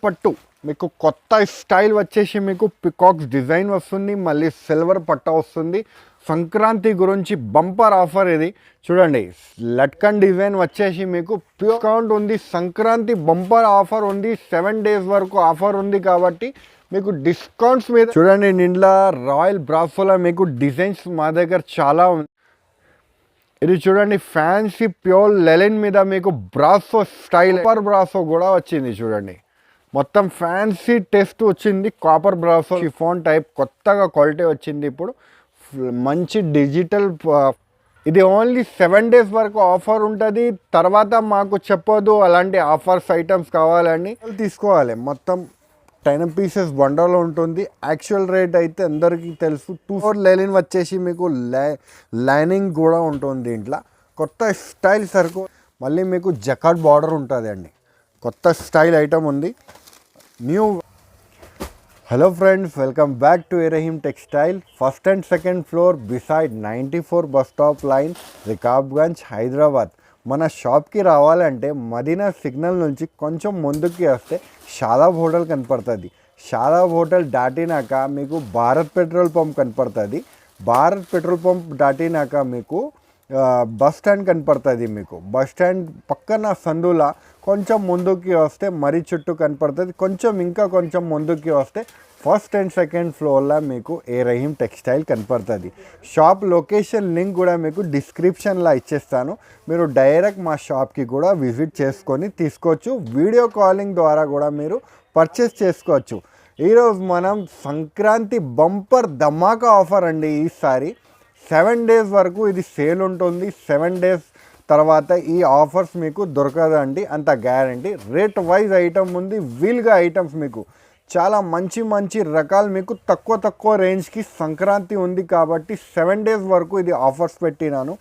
పట్టు మీకు కొత్త స్టైల్ వచ్చేసి మీకు పికాక్స్ డిజైన్ వస్తుంది, మళ్ళీ సిల్వర్ పట్ట వస్తుంది. సంక్రాంతి గురించి బంపర్ ఆఫర్ ఇది చూడండి. లట్కన్ డిజైన్ వచ్చేసి మీకు ప్యూర్ డిస్కౌంట్ ఉంది. సంక్రాంతి బంపర్ ఆఫర్ ఉంది, 7 days వరకు ఆఫర్ ఉంది కాబట్టి మీకు డిస్కౌంట్స్ మీద చూడండి. నిండా రాయల్ బ్రాసోలో మీకు డిజైన్స్ మా దగ్గర చాలా ఉంది. ఇది చూడండి ఫ్యాన్సీ ప్యూర్ లెలిన్ మీద మీకు బ్రాసో స్టైల్ కాపర్ బ్రాసో కూడా వచ్చింది చూడండి. మొత్తం ఫ్యాన్సీ టెస్ట్ వచ్చింది. కాపర్ బ్రాసో షిఫాన్ టైప్ కొత్తగా క్వాలిటీ వచ్చింది. ఇప్పుడు మంచి డిజిటల్. ఇది ఓన్లీ 7 days వరకు ఆఫర్ ఉంటుంది. తర్వాత మాకు చెప్పొద్దు అలాంటి ఆఫర్స్ ఐటమ్స్ కావాలని తీసుకోవాలి. మొత్తం 10 pieces బండలో ఉంటుంది. యాక్చువల్ రేట్ అయితే అందరికీ తెలుసు. 2/4 లెలిన్ వచ్చేసి మీకు లైనింగ్ కూడా ఉంటుంది దీంట్లో. కొత్త స్టైల్ సరుకు మళ్ళీ మీకు జకాట్ బార్డర్ ఉంటుంది అండి. కొత్త స్టైల్ ఐటమ్ ఉంది new. Hello friends, welcome back to ఎరహీమ్ textile. First and second floor beside 94 bus stop line, Rikabganj, Hyderabad. మన షాప్కి రావాలంటే మదీనా సిగ్నల్ నుంచి కొంచెం ముందుకి వస్తే షాదాబ్ హోటల్ కనపడుతుంది. షాదాబ్ హోటల్ దాటినాక మీకు భారత్ పెట్రోల్ పంప్ కనపడుతుంది. భారత్ పెట్రోల్ పంప్ దాటినాక మీకు బస్ స్టాండ్ కనపడుతుంది. మీకు బస్ స్టాండ్ పక్కన సందులా కొంచెం ముందుకి వస్తే మరీ చుట్టూ కనపడుతుంది. కొంచెం ముందుకి వస్తే ఫస్ట్ అండ్ సెకండ్ ఫ్లోర్లో మీకు ఎరహీమ్ టెక్స్టైల్ కనపడుతుంది. షాప్ లొకేషన్ లింక్ కూడా మీకు డిస్క్రిప్షన్లో ఇచ్చేస్తాను. మీరు డైరెక్ట్ మా షాప్కి కూడా విజిట్ చేసుకొని తీసుకోవచ్చు. వీడియో కాలింగ్ ద్వారా కూడా మీరు పర్చేస్ చేసుకోవచ్చు. ఈరోజు మనం సంక్రాంతి బంపర్ ధమాకా ఆఫర్ అండి. ఈసారి 7 days వరకు ఇది సేల్ ఉంటుంది. 7 days తర్వాత ఈ ఆఫర్స్ మీకు దొరకదండి, అంత గ్యారంటీ. రేట్ వైజ్ ఐటమ్ ఉంది, వీల్గా ఐటమ్స్ మీకు చాలా మంచి రకాలు మీకు తక్కువ రేంజ్కి సంక్రాంతి ఉంది కాబట్టి 7 days వరకు ఇది ఆఫర్స్ పెట్టినాను.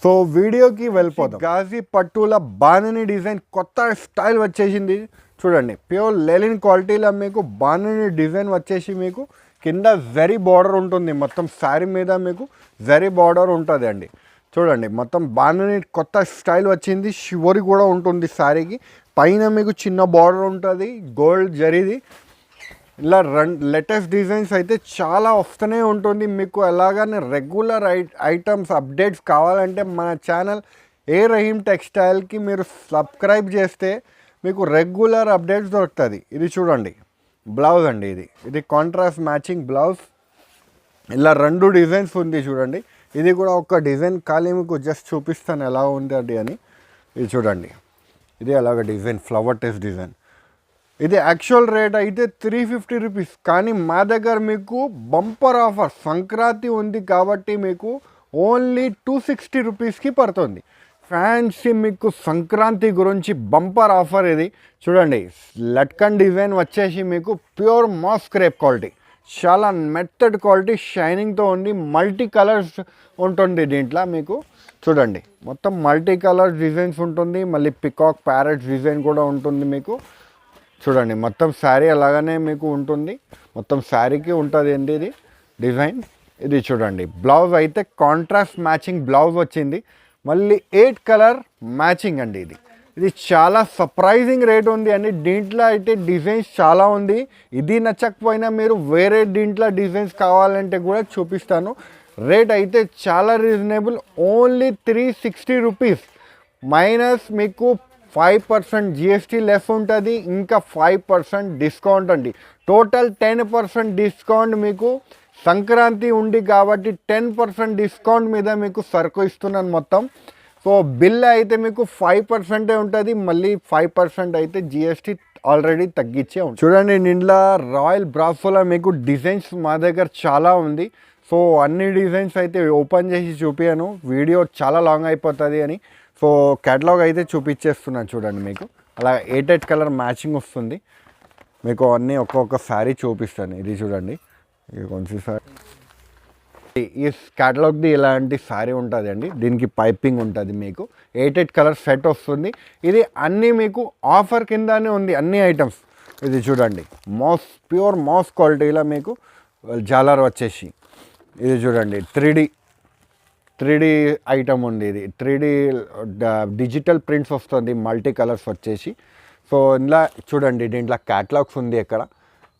సో వీడియోకి వెళ్ళిపోతాం. గాజీ పట్టుల బాందిని డిజైన్ కొత్త స్టైల్ వచ్చేసింది చూడండి. ప్యూర్ లెలిన్ క్వాలిటీలో మీకు బాందిని డిజైన్ వచ్చేసి మీకు కింద జరీ బార్డర్ ఉంటుంది. మొత్తం శారీ మీద మీకు జరీ బార్డర్ ఉంటుంది అండి. చూడండి మొత్తం బాందిని కొత్త స్టైల్ వచ్చింది. షివరి కూడా ఉంటుంది శారీకి. పైన మీకు చిన్న బార్డర్ ఉంటుంది గోల్డ్ జరీది. ఇలా లేటెస్ట్ డిజైన్స్ అయితే చాలా వస్తూనే ఉంటుంది మీకు. అలాగనే రెగ్యులర్ ఐటమ్స్ అప్డేట్స్ కావాలంటే మన ఛానల్ ఎరహీమ్ టెక్స్టైల్కి మీరు సబ్స్క్రైబ్ చేస్తే మీకు రెగ్యులర్ అప్డేట్స్ దొరుకుతుంది. ఇది చూడండి బ్లౌజ్ అండి. ఇది కాంట్రాస్ట్ మ్యాచింగ్ బ్లౌజ్. ఇలా 2 డిజైన్స్ ఉంది చూడండి. ఇది కూడా ఒక డిజైన్ ఖాళీ మీకు జస్ట్ చూపిస్తాను ఎలా ఉంది అని. ఇది చూడండి, ఇది అలాగ డిజైన్ ఫ్లవర్ టెస్ట్ డిజైన్. ఇది యాక్చువల్ రేట్ అయితే 350 rupees, కానీ మా దగ్గర మీకు బంపర్ ఆఫర్ సంక్రాంతి ఉంది కాబట్టి మీకు ఓన్లీ 260 rupeesకి పడుతుంది. ఫ్యాన్సీ మీకు సంక్రాంతి గురించి బంపర్ ఆఫర్ ఇది చూడండి. లట్కన్ డిజైన్ వచ్చేసి మీకు ప్యూర్ మాస్ క్రేప్ క్వాలిటీ, చాలా మెత్తడ్ క్వాలిటీ, షైనింగ్తో ఉంది. మల్టీ కలర్స్ ఉంటుంది దీంట్లో మీకు. చూడండి మొత్తం మల్టీ కలర్ డిజైన్స్ ఉంటుంది. మళ్ళీ పికాక్ ప్యారెట్ డిజైన్ కూడా ఉంటుంది మీకు. చూడండి మొత్తం శారీ అలాగనే మీకు ఉంటుంది. మొత్తం శారీకి ఉంటుంది అండి ఇది డిజైన్. ఇది చూడండి బ్లౌజ్ అయితే కాంట్రాస్ట్ మ్యాచింగ్ బ్లౌజ్ వచ్చింది. మళ్ళీ 8 కలర్ మ్యాచింగ్ అండి. ఇది చాలా సర్ప్రైజింగ్ రేట్ ఉంది అండి. దీంట్లో అయితే డిజైన్స్ చాలా ఉంది. ఇది నచ్చకపోయినా మీరు వేరే దీంట్లో డిజైన్స్ కావాలంటే కూడా చూపిస్తాను. రేట్ అయితే చాలా రీజనబుల్, ఓన్లీ 360 rupees మైనస్ మీకు 5% GST లెస్ ఉంటుంది. ఇంకా 5% డిస్కౌంట్ అండి. టోటల్ 10% డిస్కౌంట్ మీకు. సంక్రాంతి ఉంది కాబట్టి 10% డిస్కౌంట్ మీద మీకు సరుకు ఇస్తున్నాను మొత్తం. సో బిల్ అయితే మీకు 5% ఉంటుంది. మళ్ళీ 5% అయితే GST ఆల్రెడీ తగ్గించే ఉంటుంది. చూడండి నిండా రాయల్ బ్రాసోలో మీకు డిజైన్స్ మా దగ్గర చాలా ఉంది. సో అన్ని డిజైన్స్ అయితే ఓపెన్ చేసి చూపించాను, వీడియో చాలా లాంగ్ అయిపోతుంది అని. సో క్యాటలాగ్ అయితే చూపించేస్తున్నాను చూడండి మీకు. అలా 8 కలర్ మ్యాచింగ్ వస్తుంది మీకు. అన్నీ ఒక్కొక్క శారీ చూపిస్తాను. ఇది చూడండి, ఇది కొంచెం సారీ. ఈ క్యాటలాగ్ది ఇలాంటి శారీ ఉంటుంది అండి. దీనికి పైపింగ్ ఉంటుంది మీకు. 8 కలర్ సెట్ వస్తుంది. ఇది అన్నీ మీకు ఆఫర్ కిందనే ఉంది అన్ని ఐటమ్స్. ఇది చూడండి, ప్యూర్ మాస్ క్వాలిటీలో మీకు జాలర్ వచ్చేసి. ఇది చూడండి, 3D ఐటమ్ ఉంది. ఇది 3D డిజిటల్ ప్రింట్స్ వస్తుంది, మల్టీ కలర్స్ వచ్చేసి. సో ఇలా చూడండి, దీంట్లో క్యాటలాగ్స్ ఉంది. ఇక్కడ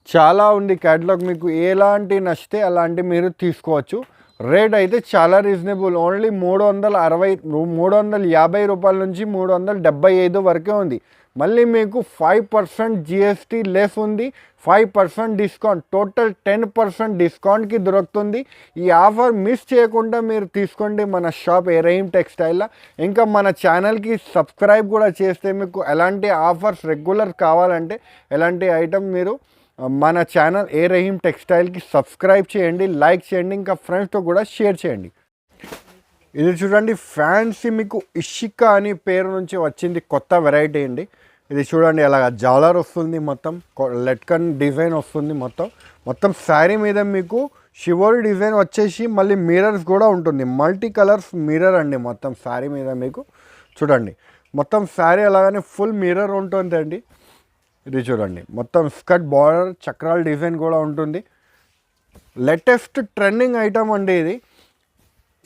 చాలా ఉంది క్యాటలాగ్. మీకు ఎలాంటి నచ్చితే అలాంటి మీరు తీసుకోవచ్చు. రేట్ అయితే చాలా రీజనబుల్. ఓన్లీ 350 రూపాయల నుంచి 375 వరకే ఉంది. మళ్ళీ మీకు 5% GST లెస్ ఉంది, 5% డిస్కౌంట్, టోటల్ 10% డిస్కౌంట్కి దొరుకుతుంది. ఈ ఆఫర్ మిస్ చేయకుండా మీరు తీసుకోండి మన షాప్ ఏ రహీం టెక్స్టైల్లో. ఇంకా మన ఛానల్కి సబ్స్క్రైబ్ కూడా చేస్తే మీకు ఎలాంటి ఆఫర్స్ రెగ్యులర్ కావాలంటే ఎలాంటి ఐటమ్ మీరు మన ఛానల్ ఏ రహీం టెక్స్టైల్కి సబ్స్క్రైబ్ చేయండి, లైక్ చేయండి, ఇంకా ఫ్రెండ్స్తో కూడా షేర్ చేయండి. ఇది చూడండి, ఫ్యాన్సీ మీకు ఇషికా అని పేరు నుంచి వచ్చింది కొత్త వెరైటీ అండి. ఇది చూడండి, అలాగా జాలర్ వస్తుంది, మొత్తం లెట్కన్ డిజైన్ వస్తుంది. మొత్తం శారీ మీద మీకు షివోరి డిజైన్ వచ్చేసి మళ్ళీ మిర్రర్స్ కూడా ఉంటుంది. మల్టీ కలర్స్ మిర్రర్ అండి మొత్తం శారీ మీద మీకు. చూడండి, మొత్తం శారీ అలాగనే ఫుల్ మిర్రర్ ఉంటుంది అండి. ఇది చూడండి, మొత్తం స్కర్ట్ బార్డర్ చక్రాల డిజైన్ కూడా ఉంటుంది. లేటెస్ట్ ట్రెండింగ్ ఐటమ్ అండి ఇది.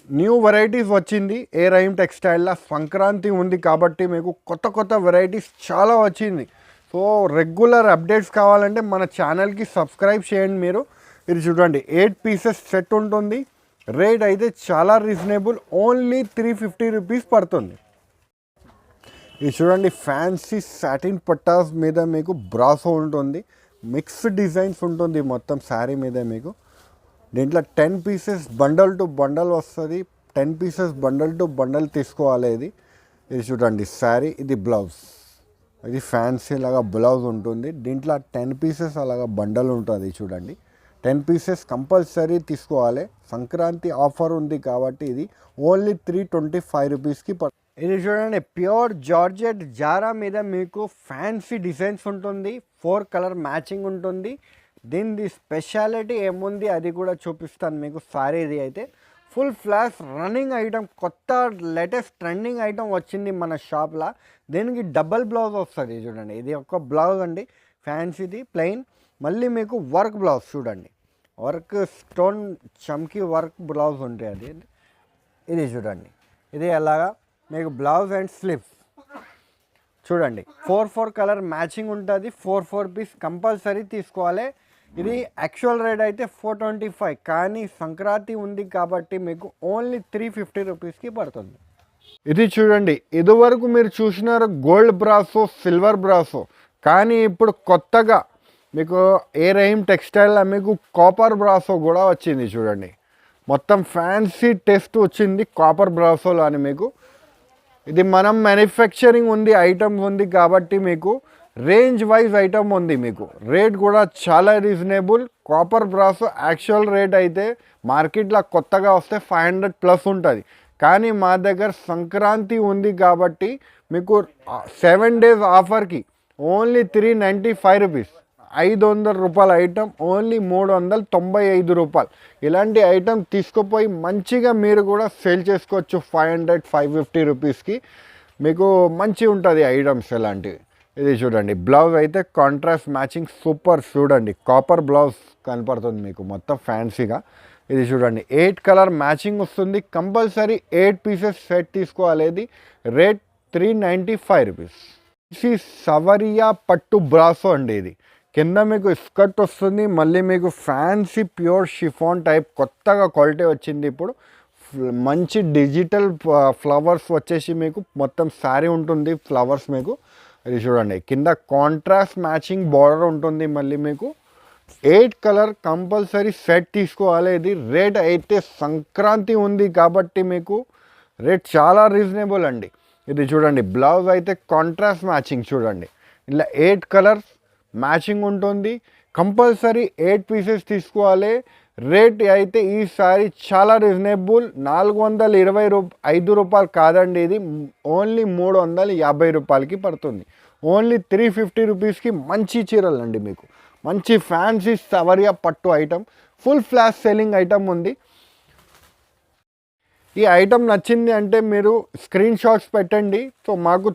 న్యూ వెరైటీస్ వచ్చింది ఏ రహీం టెక్స్టైల్లో. సంక్రాంతి ఉంది కాబట్టి మీకు కొత్త వెరైటీస్ చాలా వచ్చింది. సో రెగ్యులర్ అప్డేట్స్ కావాలంటే మన ఛానల్కి సబ్స్క్రైబ్ చేయండి మీరు. ఇది చూడండి, 8 పీసెస్ సెట్ ఉంటుంది. రేట్ అయితే చాలా రీజనబుల్, ఓన్లీ 350 రూపీస్ పడుతుంది. ఇది చూడండి, ఫ్యాన్సీ సాటిన్ పట్టాస్ మీద మీకు బ్రాసో ఉంటుంది, మిక్స్డ్ డిజైన్స్ ఉంటుంది మొత్తం శారీ మీద మీకు. దీంట్లో 10 పీసెస్ బండల్ టు బండల్ వస్తుంది. 10 పీసెస్ బండల్ టు బండల్ తీసుకోవాలి. ఇది చూడండి శారీ, ఇది బ్లౌజ్. ఇది ఫ్యాన్సీ లాగా బ్లౌజ్ ఉంటుంది. దీంట్లో 10 పీసెస్ అలాగా బండల్ ఉంటుంది. చూడండి, 10 పీసెస్ కంపల్సరీ తీసుకోవాలి. సంక్రాంతి ఆఫర్ ఉంది కాబట్టి ఇది ఓన్లీ 325 రూపీస్కి ఇది చూడండి, ప్యూర్ జార్జెట్ జారా మీద మీకు ఫ్యాన్సీ డిజైన్స్ ఉంటుంది. 4 కలర్ మ్యాచింగ్ ఉంటుంది. దీని స్పెషాలిటీ ఏముంది అది కూడా చూపిస్తాను మీకు. సారీది అయితే ఫుల్ ఫ్లాష్ రన్నింగ్ ఐటమ్, కొత్త లేటెస్ట్ ట్రెండింగ్ ఐటమ్ వచ్చింది మన షాప్లో. దీనికి డబల్ బ్లౌజ్ వస్తుంది. చూడండి, ఇది ఒక బ్లౌజ్ అండి ఫ్యాన్సీది ప్లెయిన్. మళ్ళీ మీకు వర్క్ బ్లౌజ్ చూడండి, వర్క్ స్టోన్ చమ్కీ వర్క్ బ్లౌజ్ ఉంటుంది అది. ఇది చూడండి, ఇది ఎలాగా మీకు బ్లౌజ్ అండ్ స్లీవ్స్ చూడండి. 4 కలర్ మ్యాచింగ్ ఉంటుంది. 4 పీస్ కంపల్సరీ తీసుకోవాలి. ఇది యాక్చువల్ రేట్ అయితే 425, కానీ సంక్రాంతి ఉంది కాబట్టి మీకు ఓన్లీ 350 రూపీస్కి పడుతుంది. ఇది చూడండి, ఇదివరకు మీరు చూసినారు గోల్డ్ బ్రాసో, సిల్వర్ బ్రాసో, కానీ ఇప్పుడు కొత్తగా మీకు ఏ రహీం టెక్స్టైల్లో మీకు కాపర్ బ్రాసో కూడా వచ్చింది. చూడండి, మొత్తం ఫ్యాన్సీ టెస్ట్ వచ్చింది కాపర్ బ్రాసోలో అని మీకు. ఇది మనం మ్యానుఫ్యాక్చరింగ్ ఉంది, ఐటమ్ ఉంది కాబట్టి మీకు రేంజ్ వైజ్ ఐటమ్ ఉంది. మీకు రేట్ కూడా చాలా reasonable. Copper brasso actual rate అయితే మార్కెట్లో కొత్తగా వస్తే 500+ ఉంటుంది, కానీ మా దగ్గర సంక్రాంతి ఉంది కాబట్టి మీకు 7 డేస్ ఆఫర్కి ఓన్లీ 395 రూపీస్. 500 రూపాయల ఐటమ్ ఓన్లీ 395 రూపాయలు. ఇలాంటి ఐటమ్ తీసుకుపోయి మంచిగా మీరు కూడా సేల్ చేసుకోవచ్చు 500, 550 రూపీస్కి. మీకు మంచి ఉంటుంది ఐటమ్స్ ఇలాంటివి. ఇది చూడండి, బ్లౌజ్ అయితే కాంట్రాస్ట్ మ్యాచింగ్ సూపర్. చూడండి, కాపర్ బ్లౌజ్ కనపడుతుంది మీకు మొత్తం ఫ్యాన్సీగా. ఇది చూడండి, 8 కలర్ మ్యాచింగ్ వస్తుంది. కంపల్సరీ 8 పీసెస్ సెట్ తీసుకోవాలి. ఇది రేట్ 395 రూపీస్. ఇది సవరియా పట్టు బ్రాసో అండి. ఇది కింద మీకు స్కర్ట్ వస్తుంది, మళ్ళీ మీకు ఫ్యాన్సీ ప్యూర్ షిఫాన్ టైప్ కొత్తగా క్వాలిటీ వచ్చింది. ఇప్పుడు మంచి డిజిటల్ ఫ్లవర్స్ వచ్చేసి మీకు మొత్తం శారీ ఉంటుంది ఫ్లవర్స్ మీకు. ఇది చూడండి, కింద కాంట్రాస్ట్ మ్యాచింగ్ బార్డర్ ఉంటుంది. మళ్ళీ మీకు 8 కలర్ కంపల్సరీ సెట్ తీసుకోవాలి. ఇది రేట్ అయితే సంక్రాంతి ఉంది కాబట్టి మీకు రేట్ చాలా రీజనబుల్ అండి. ఇది చూడండి, బ్లౌజ్ అయితే కాంట్రాస్ట్ మ్యాచింగ్ చూడండి, ఇలా 8 కలర్స్ మ్యాచింగ్ ఉంటుంది. కంపల్సరీ 8 పీసెస్ తీసుకోవాలి. రేట్ అయితే ఈసారి చాలా రీజనబుల్. 425 రూపాయలు కాదండి, ఇది ఓన్లీ 350 రూపాయలకి పడుతుంది. ఓన్లీ 350 రూపీస్కి మంచి చీరలు అండి. మీకు మంచి ఫ్యాన్సీ సవరియా పట్టు item, full flash selling item ఉంది. ఈ ఐటమ్ నచ్చింది అంటే మీరు స్క్రీన్ షాట్స్ పెట్టండి. సో మాకు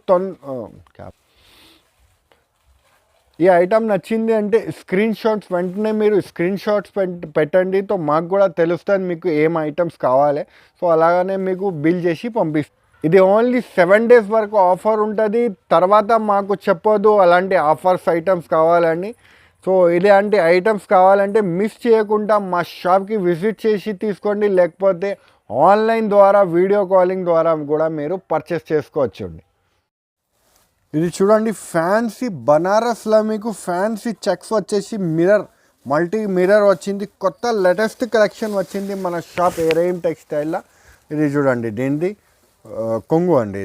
ఈ ఐటమ్ నచ్చింది అంటే స్క్రీన్ షాట్స్ వెంటనే మీరు స్క్రీన్ షాట్స్ పెట్టండి. సో మాకు కూడా తెలుస్తుంది మీకు ఏం ఐటమ్స్ కావాలి. సో అలాగనే మీకు బిల్ చేసి పంపిస్తాం. ఇది ఓన్లీ 7 days వరకు ఆఫర్ ఉంటుంది. తర్వాత మాకు చెప్పొద్దు అలాంటి ఆఫర్స్ ఐటమ్స్ కావాలని. సో ఇలాంటి ఐటమ్స్ కావాలంటే మిస్ చేయకుండా మా షాప్కి విజిట్ చేసి తీసుకోండి, లేకపోతే ఆన్లైన్ ద్వారా వీడియో కాలింగ్ ద్వారా కూడా మీరు పర్చేస్ చేసుకోవచ్చండి. ఇది చూడండి, ఫ్యాన్సీ బనారస్లో మీకు ఫ్యాన్సీ చెక్స్ వచ్చేసి మిర్రర్, మల్టీ మిర్రర్ వచ్చింది. కొత్త లేటెస్ట్ కలెక్షన్ వచ్చింది మన షాప్ ఏరేం టెక్స్టైల్లో. ఇది చూడండి, దీనిది కొంగు అండి.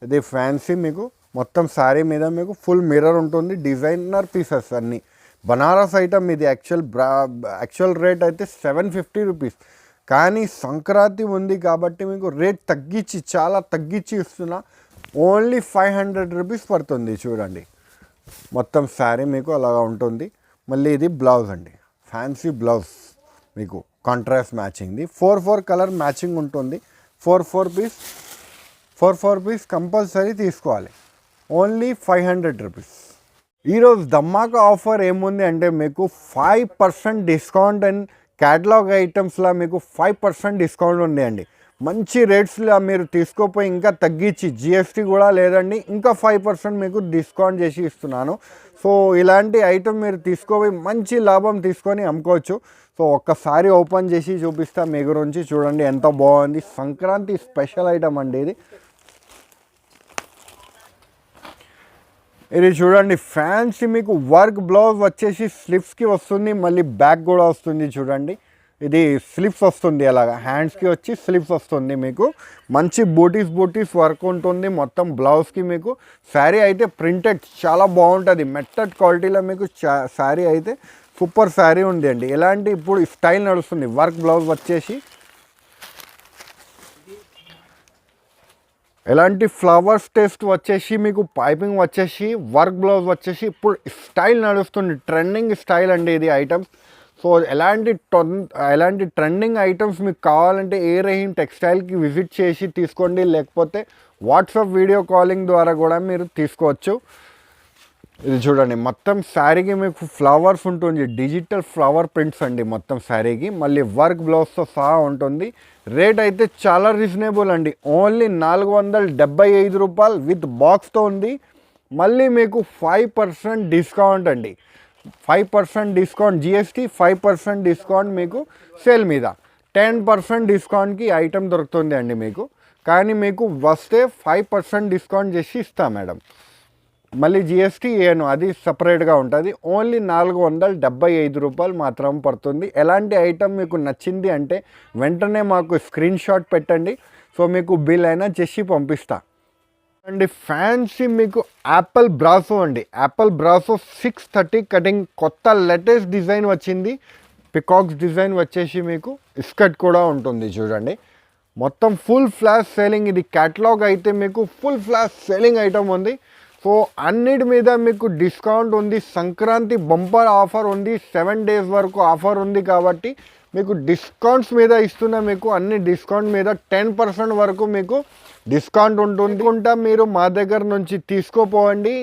ఇది ఫ్యాన్సీ మీకు మొత్తం శారీ మీద మీకు ఫుల్ మిర్రర్ ఉంటుంది. డిజైనర్ పీసెస్ అన్నీ బనారస్ ఐటమ్. ఇది యాక్చువల్ రేట్ అయితే 750 రూపీస్. కానీ సంక్రాంతి ఉంది కాబట్టి మీకు రేట్ తగ్గించి, చాలా తగ్గించి ఇస్తున్నా. ఓన్లీ 500 రూపీస్ పడుతుంది. చూడండి, మొత్తం శారీ మీకు అలాగా ఉంటుంది. మళ్ళీ ఇది బ్లౌజ్ అండి, ఫ్యాన్సీ బ్లౌజ్ మీకు కాంట్రాస్ట్ మ్యాచింగ్ది. 4 కలర్ మ్యాచింగ్ ఉంటుంది. 4 పీస్ కంపల్సరీ తీసుకోవాలి. Only 500 rupees. ఈరోజు ధమాకా ఆఫర్ ఏముంది అంటే మీకు 5% డిస్కౌంట్ అండ్ క్యాటలాగ్ ఐటమ్స్లో మీకు 5% డిస్కౌంట్ ఉంది అండి. మంచి రేట్స్లో మీరు తీసుకోపోయి ఇంకా తగ్గించి, జిఎస్టీ కూడా లేదండి, ఇంకా 5% మీకు డిస్కౌంట్ చేసి ఇస్తున్నాను. సో ఇలాంటి ఐటమ్ మీరు తీసుకోపోయి మంచి లాభం తీసుకొని అమ్ముకోవచ్చు. సో ఒక్కసారి ఓపెన్ చేసి చూపిస్తా మీ గురించి. చూడండి ఎంత బాగుంది, సంక్రాంతి స్పెషల్ ఐటమ్ అండి ఇది. ఇది చూడండి, ఫ్యాన్సీ మీకు వర్క్ బ్లౌజ్ వచ్చేసి స్లిప్స్కి వస్తుంది, మళ్ళీ బ్యాక్ కూడా వస్తుంది. చూడండి, ఇది స్లిప్స్ వస్తుంది, అలాగా హ్యాండ్స్కి వచ్చి స్లిప్స్ వస్తుంది. మీకు మంచి బూటీస్ వర్క్ ఉంటుంది మొత్తం బ్లౌజ్కి. మీకు శారీ అయితే ప్రింటెడ్ చాలా బాగుంటుంది, మెట్టడ్ క్వాలిటీలో మీకు శారీ అయితే సూపర్ శారీ ఉంది అండి. ఎలాంటి ఇప్పుడు స్టైల్ నడుస్తుంది, వర్క్ బ్లౌజ్ వచ్చేసి ఎలాంటి ఫ్లవర్స్ టేస్ట్ వచ్చేసి మీకు పైపింగ్ వచ్చేసి వర్క్ బ్లౌజ్ వచ్చేసి ఇప్పుడు స్టైల్ నడుస్తుంది, ట్రెండింగ్ స్టైల్ అండి ఇది ఐటమ్స్. సో ఎలాంటి ట్రెండింగ్ ఐటమ్స్ మీకు కావాలంటే ఏరేహిం టెక్స్టైల్కి విజిట్ చేసి తీసుకోండి, లేకపోతే వాట్సాప్ వీడియో కాలింగ్ ద్వారా కూడా మీరు తీసుకోవచ్చు. ఇది చూడండి, మొత్తం శారీకి మీకు ఫ్లవర్స్ ఉంటుంది, డిజిటల్ ఫ్లవర్ ప్రింట్స్ అండి మొత్తం శారీకి. మళ్ళీ వర్క్ బ్లౌజ్తో సహా ఉంటుంది. రేట్ అయితే చాలా రీజనబుల్ అండి, ఓన్లీ 475 రూపాయలు విత్ బాక్స్తో ఉంది. మళ్ళీ మీకు 5% డిస్కౌంట్ అండి, 5% డిస్కౌంట్ జిఎస్టీ, 5% డిస్కౌంట్ మీకు సేల్ మీద. 10% డిస్కౌంట్కి ఐటమ్ దొరుకుతుంది అండి మీకు. కానీ మీకు వస్తే 5% డిస్కౌంట్ చేసి ఇస్తాం మేడం. మళ్ళీ జిఎస్టీ ఏను అది సపరేట్గా ఉంటుంది. ఓన్లీ 475 రూపాయలు మాత్రం పడుతుంది. ఎలాంటి ఐటమ్ మీకు నచ్చింది అంటే వెంటనే మాకు స్క్రీన్ షాట్ పెట్టండి. సో మీకు బిల్ అయినా చేసి పంపిస్తా అండి. ఫ్యాన్సీ మీకు యాపిల్ బ్రాసో అండి, యాపిల్ బ్రాసో 630 కటింగ్, కొత్త లేటెస్ట్ డిజైన్ వచ్చింది. పికాక్స్ డిజైన్ వచ్చేసి మీకు స్కర్ట్ కూడా ఉంటుంది. చూడండి, మొత్తం ఫుల్ ఫ్లాష్ సేలింగ్. ఇది క్యాటలాగ్ అయితే మీకు ఫుల్ ఫ్లాష్ సేలింగ్ ఐటమ్ ఉంది. సో అన్నిటి మీద మీకు డిస్కౌంట్ ఉంది. సంక్రాంతి బంపర్ ఆఫర్ ఉంది, 7 days వరకు ఆఫర్ ఉంది కాబట్టి మీకు డిస్కౌంట్స్ మీద ఇస్తున్నా. మీకు అన్ని డిస్కౌంట్ మీద 10% వరకు మీకు డిస్కౌంట్ ఉంటుంది. మీరు మా దగ్గర నుంచి తీసుకోపోండి,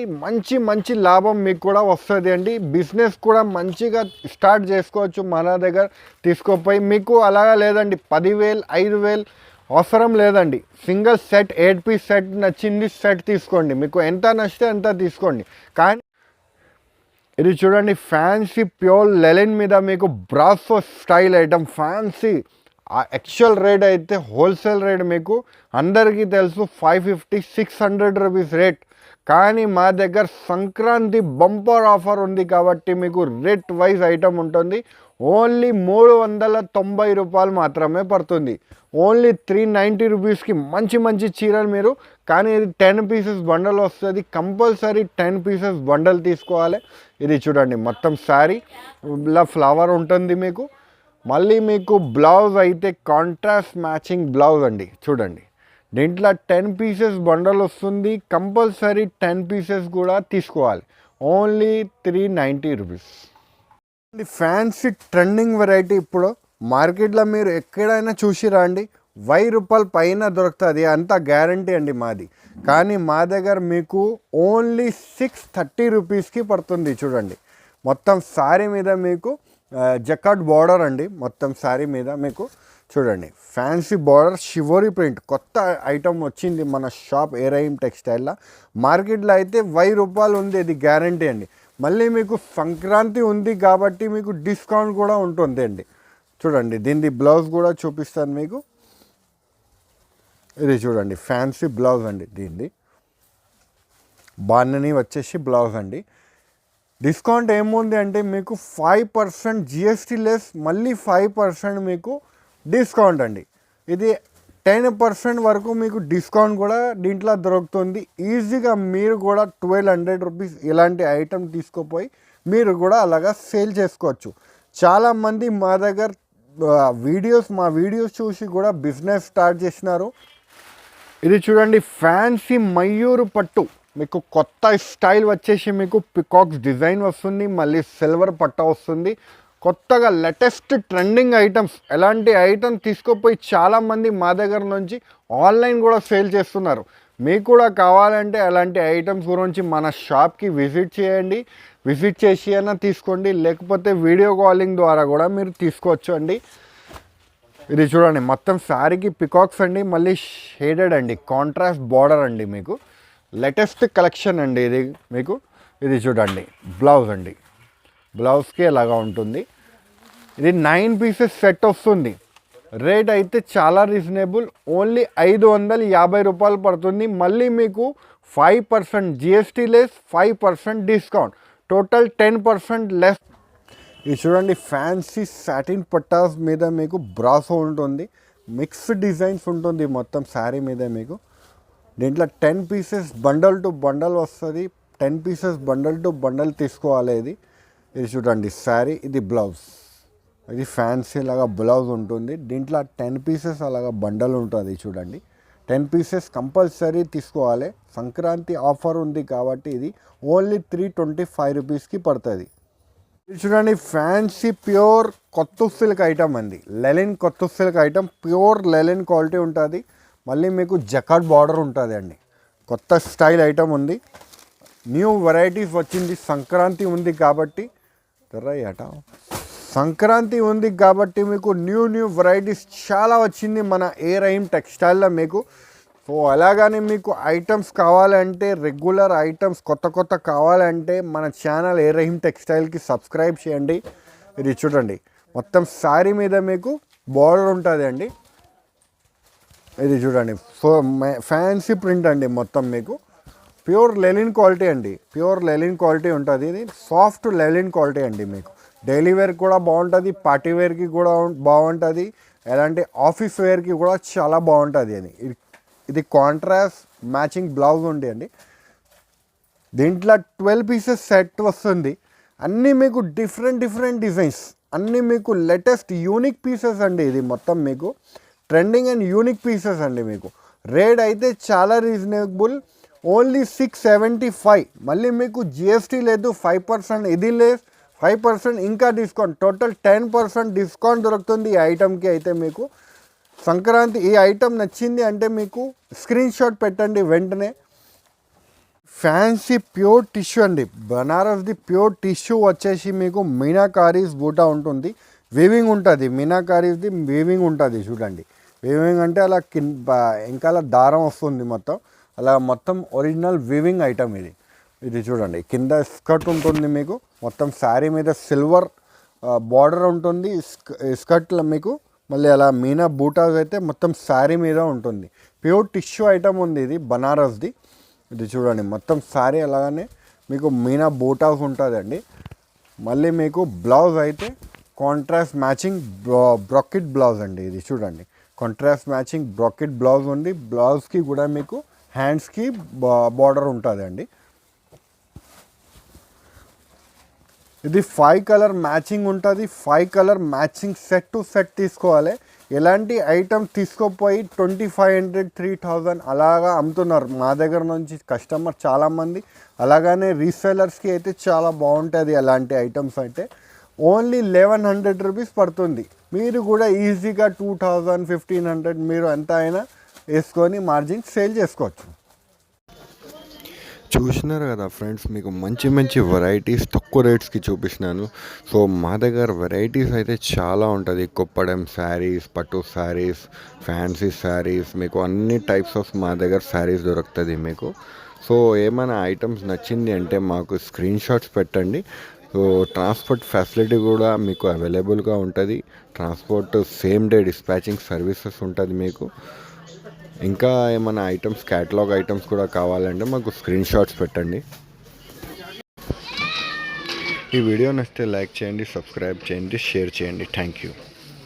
మంచి లాభం మీకు కూడా వస్తుంది అండి. బిజినెస్ కూడా మంచిగా స్టార్ట్ చేసుకోవచ్చు మన దగ్గర తీసుకోపోయి. మీకు అలాగా లేదండి 10,000 5,000 అవసరం లేదండి. సింగిల్ సెట్ 8 piece సెట్ నచ్చింది సెట్ తీసుకోండి, మీకు ఎంత నచ్చితే అంత తీసుకోండి. కానీ ఇది చూడండి, ఫ్యాన్సీ ప్యూర్ లెలిన్ మీద మీకు brasso style item fancy. Actual rate అయితే హోల్సేల్ రేట్ మీకు అందరికీ తెలుసు 550-600 రూపీస్ రేట్. కానీ మా దగ్గర సంక్రాంతి బంపర్ ఆఫర్ ఉంది కాబట్టి మీకు రేట్ వైజ్ ఐటమ్ ఉంటుంది. ఓన్లీ 390 రూపాయలు మాత్రమే పడుతుంది. ఓన్లీ 390 రూపీస్కి మంచి చీరలు మీరు. కానీ ఇది 10 pieces బండల్ వస్తుంది, కంపల్సరీ 10 pieces బండల్ తీసుకోవాలి. ఇది చూడండి, మొత్తం శారీ ఇలా ఫ్లవర్ ఉంటుంది మీకు. మళ్ళీ మీకు బ్లౌజ్ అయితే కాంట్రాస్ట్ మ్యాచింగ్ బ్లౌజ్ అండి. చూడండి, దీంట్లో 10 పీసెస్ బండల్ వస్తుంది. కంపల్సరీ 10 పీసెస్ కూడా తీసుకోవాలి. Only 390 rupees. Fancy trending variety ఇప్పుడు మార్కెట్లో మీరు ఎక్కడైనా చూసి రండి, 1000 రూపాయల పైన దొరుకుతుంది, అంత గ్యారంటీ అండి మాది. కానీ మా దగ్గర మీకు ఓన్లీ 630 రూపీస్కి పడుతుంది. చూడండి, మొత్తం శారీ మీద మీకు జకాట్ బార్డర్ అండి. మొత్తం శారీ మీద మీకు చూడండి ఫ్యాన్సీ బార్డర్, షివోరీ ప్రింట్, కొత్త ఐటమ్ వచ్చింది మన షాప్ ఏరైమ్ టెక్స్టైల్లో. మార్కెట్లో అయితే 1000 రూపాయలు ఉంది, ఇది గ్యారంటీ అండి. మళ్ళీ మీకు సంక్రాంతి ఉంది కాబట్టి మీకు డిస్కౌంట్ కూడా ఉంటుంది అండి. చూడండి, దీనిది బ్లౌజ్ కూడా చూపిస్తాను మీకు. ఇది చూడండి ఫ్యాన్సీ బ్లౌజ్ అండి. దీనిది బాన్నని వచ్చేసి బ్లౌజ్ అండి. డిస్కౌంట్ ఏముంది అంటే మీకు 5% జిఎస్టీ లెస్, మళ్ళీ 5% మీకు డిస్కౌంట్ అండి. ఇది 10% వరకు మీకు డిస్కౌంట్ కూడా దీంట్లో దొరుకుతుంది. ఈజీగా మీరు కూడా 1200 రూపీస్ ఇలాంటి ఐటమ్ తీసుకుపోయి మీరు కూడా అలాగా సేల్ చేసుకోవచ్చు. చాలామంది మా దగ్గర మా వీడియోస్ చూసి కూడా బిజినెస్ స్టార్ట్ చేసినారు. ఇది చూడండి ఫ్యాన్సీ మయూరు పట్టు, మీకు కొత్త స్టైల్ వచ్చేసి మీకు పికాక్స్ డిజైన్ వస్తుంది, మళ్ళీ సిల్వర్ పట్ట వస్తుంది. కొత్తగా లేటెస్ట్ ట్రెండింగ్ ఐటమ్స్, ఎలాంటి ఐటమ్ తీసుకుపోయి చాలామంది మా దగ్గర నుంచి ఆన్లైన్ కూడా సేల్ చేస్తున్నారు. మీకు కూడా కావాలంటే అలాంటి ఐటమ్స్ గురించి మన షాప్కి విజిట్ చేయండి. విజిట్ చేసి అయినా తీసుకోండి, లేకపోతే వీడియో కాలింగ్ ద్వారా కూడా మీరు తీసుకోవచ్చు అండి. ఇది చూడండి మొత్తం శారీకి పికాక్స్ అండి, మళ్ళీ షేడెడ్ అండి, కాంట్రాస్ట్ బార్డర్ అండి. మీకు లేటెస్ట్ కలెక్షన్ అండి ఇది. మీకు ఇది చూడండి బ్లౌజ్ అండి, బ్లౌజ్కి ఎలాగా ఉంటుంది. ఇది 9 పీసెస్ సెట్ వస్తుంది. రేట్ అయితే చాలా రీజనబుల్, ఓన్లీ 550 రూపాయలు పడుతుంది. మళ్ళీ మీకు 5% GST less, 5% discount, total 10% less. ఇది చూడండి ఫ్యాన్సీ సాటిన్ పట్టాస్ మీద మీకు బ్రాసో ఉంటుంది, మిక్స్డ్ డిజైన్స్ ఉంటుంది మొత్తం శారీ మీద. మీకు దీంట్లో 10 పీసెస్ బండల్ టు బండల్ వస్తుంది. 10 పీసెస్ బండల్ టు బండల్ తీసుకోవాలి. ఇది చూడండి శారీ, ఇది బ్లౌజ్. ఇది ఫ్యాన్సీ లాగా బ్లౌజ్ ఉంటుంది. దీంట్లో 10 పీసెస్ అలాగా బండల్ ఉంటుంది. చూడండి 10 పీసెస్ కంపల్సరీ తీసుకోవాలి. సంక్రాంతి ఆఫర్ ఉంది కాబట్టి ఇది ఓన్లీ 325 రూపీస్కి పడుతుంది. ఇది చూడండి ఫ్యాన్సీ ప్యూర్ కొత్త సిల్క్ ఐటమ్ అండి, లెలిన్ కొత్త సిల్క్ ఐటమ్, ప్యూర్ లెలిన్ క్వాలిటీ ఉంటుంది. మళ్ళీ మీకు జకాట్ బార్డర్ ఉంటుంది అండి. కొత్త స్టైల్ ఐటమ్ ఉంది, న్యూ వెరైటీస్ వచ్చింది. సంక్రాంతి ఉంది కాబట్టి మీకు న్యూ వెరైటీస్ చాలా వచ్చింది మన ఏరైమ్ టెక్స్టైల్లో మీకు. సో అలాగని మీకు ఐటమ్స్ కావాలంటే, రెగ్యులర్ ఐటమ్స్ కొత్త కావాలంటే మన ఛానల్ ఏరైమ్ టెక్స్టైల్కి సబ్స్క్రైబ్ చేయండి. ఇది చూడండి మొత్తం శారీ మీద మీకు బార్డర్ ఉంటుంది అండి. ఇది చూడండి ఫ్యాన్సీ ప్రింట్ అండి, మొత్తం మీకు ప్యూర్ లెలిన్ క్వాలిటీ అండి, ప్యూర్ లెలిన్ క్వాలిటీ ఉంటుంది. ఇది సాఫ్ట్ లెలిన్ క్వాలిటీ అండి. మీకు డైలీ వేర్కి కూడా బాగుంటుంది, పార్టీ వేర్కి కూడా బాగుంటుంది, ఎలాంటి ఆఫీస్ వేర్కి కూడా చాలా బాగుంటుంది అని. ఇది కాంట్రాస్ట్ మ్యాచింగ్ బ్లౌజ్ ఉంది అండి. దీంట్లో 12 పీసెస్ సెట్ వస్తుంది. అన్నీ మీకు డిఫరెంట్ డిజైన్స్, అన్నీ మీకు లేటెస్ట్ యూనిక్ పీసెస్ అండి. ఇది మొత్తం మీకు ట్రెండింగ్ అండ్ యూనిక్ పీసెస్ అండి. మీకు రేట్ అయితే చాలా రీజనబుల్, ఓన్లీ 675. మళ్ళీ మీకు జిఎస్టీ లేదు, 5% ఇది లేదు, 5% ఇంకా డిస్కౌంట్, టోటల్ 10% డిస్కౌంట్ దొరుకుతుంది ఈ ఐటమ్కి. అయితే మీకు సంక్రాంతి ఈ ఐటమ్ నచ్చింది అంటే మీకు స్క్రీన్ షాట్ పెట్టండి వెంటనే. ఫ్యాన్సీ ప్యూర్ టిష్యూ అండి, బనారస్ది ప్యూర్ టిష్యూ వచ్చేసి మీకు మీనాకారీస్ బూటా ఉంటుంది, వీవింగ్ ఉంటుంది. మీనాకారీస్ది వీవింగ్ ఉంటుంది. చూడండి వీవింగ్ అంటే అలా ఇంకా అలా దారం వస్తుంది మొత్తం, అలా మొత్తం ఒరిజినల్ వీవింగ్ ఐటమ్ ఇది. ఇది చూడండి కింద స్కర్ట్ ఉంటుంది మీకు, మొత్తం శారీ మీద సిల్వర్ బార్డర్ ఉంటుంది స్కర్ట్లో మీకు. మళ్ళీ అలా మీనా బూటాస్ అయితే మొత్తం శారీ మీద ఉంటుంది. ప్యూర్ టిష్యూ ఐటమ్ ఉంది ఇది బనారస్ది. ఇది చూడండి మొత్తం శారీ అలాగనే మీకు మీనా బూటాస్ ఉంటుంది అండి. మళ్ళీ మీకు బ్లౌజ్ అయితే కాంట్రాస్ట్ మ్యాచింగ్ బ్రాకెట్ బ్లౌజ్ అండి. ఇది చూడండి కాంట్రాస్ట్ మ్యాచింగ్ బ్రాకెట్ బ్లౌజ్ ఉంది. బ్లౌజ్కి కూడా మీకు హ్యాండ్స్కి బార్డర్ ఉంటుంది అండి. ఇది 5 కలర్ మ్యాచింగ్ ఉంటుంది. 5 colour matching set to set తీసుకోవాలి. ఎలాంటి ఐటమ్ తీసుకోపోయి 2500 3000 అలాగా అమ్ముతున్నారు మా దగ్గర నుంచి కస్టమర్ చాలామంది. అలాగనే రీసెలర్స్కి అయితే చాలా బాగుంటుంది అలాంటి ఐటమ్స్ అయితే. ఓన్లీ 1100 రూపీస్ పడుతుంది. మీరు కూడా ఈజీగా 2000 1500 మీరు ఎంత అయినా వేసుకొని మార్జిన్ సేల్ చేసుకోవచ్చు. చూసినారు కదా ఫ్రెండ్స్, మీకు మంచి మంచి వెరైటీస్ తక్కువ రేట్స్కి చూపిస్తున్నాను. సో మా దగ్గర వెరైటీస్ అయితే చాలా ఉంటుంది. కొప్పడం శారీస్, పట్టు శారీస్, ఫ్యాన్సీ శారీస్, మీకు అన్ని టైప్స్ ఆఫ్ మా దగ్గర శారీస్ దొరుకుతుంది మీకు. సో ఏమైనా ఐటమ్స్ నచ్చింది అంటే మాకు స్క్రీన్ షాట్స్ పెట్టండి. సో ట్రాన్స్పోర్ట్ ఫెసిలిటీ కూడా మీకు అవైలబుల్గా ఉంటుంది. Transport same day dispatching services ఉంటుంది మీకు. ఇంకా ఏమైనా ఐటమ్స్ క్యాటలాగ్ ఐటమ్స్ కూడా కావాలంటే మాకు స్క్రీన్ షాట్స్ పెట్టండి. ఈ వీడియో నచ్చితే లైక్ చేయండి, సబ్స్క్రైబ్ చేయండి, షేర్ చేయండి. Thank you.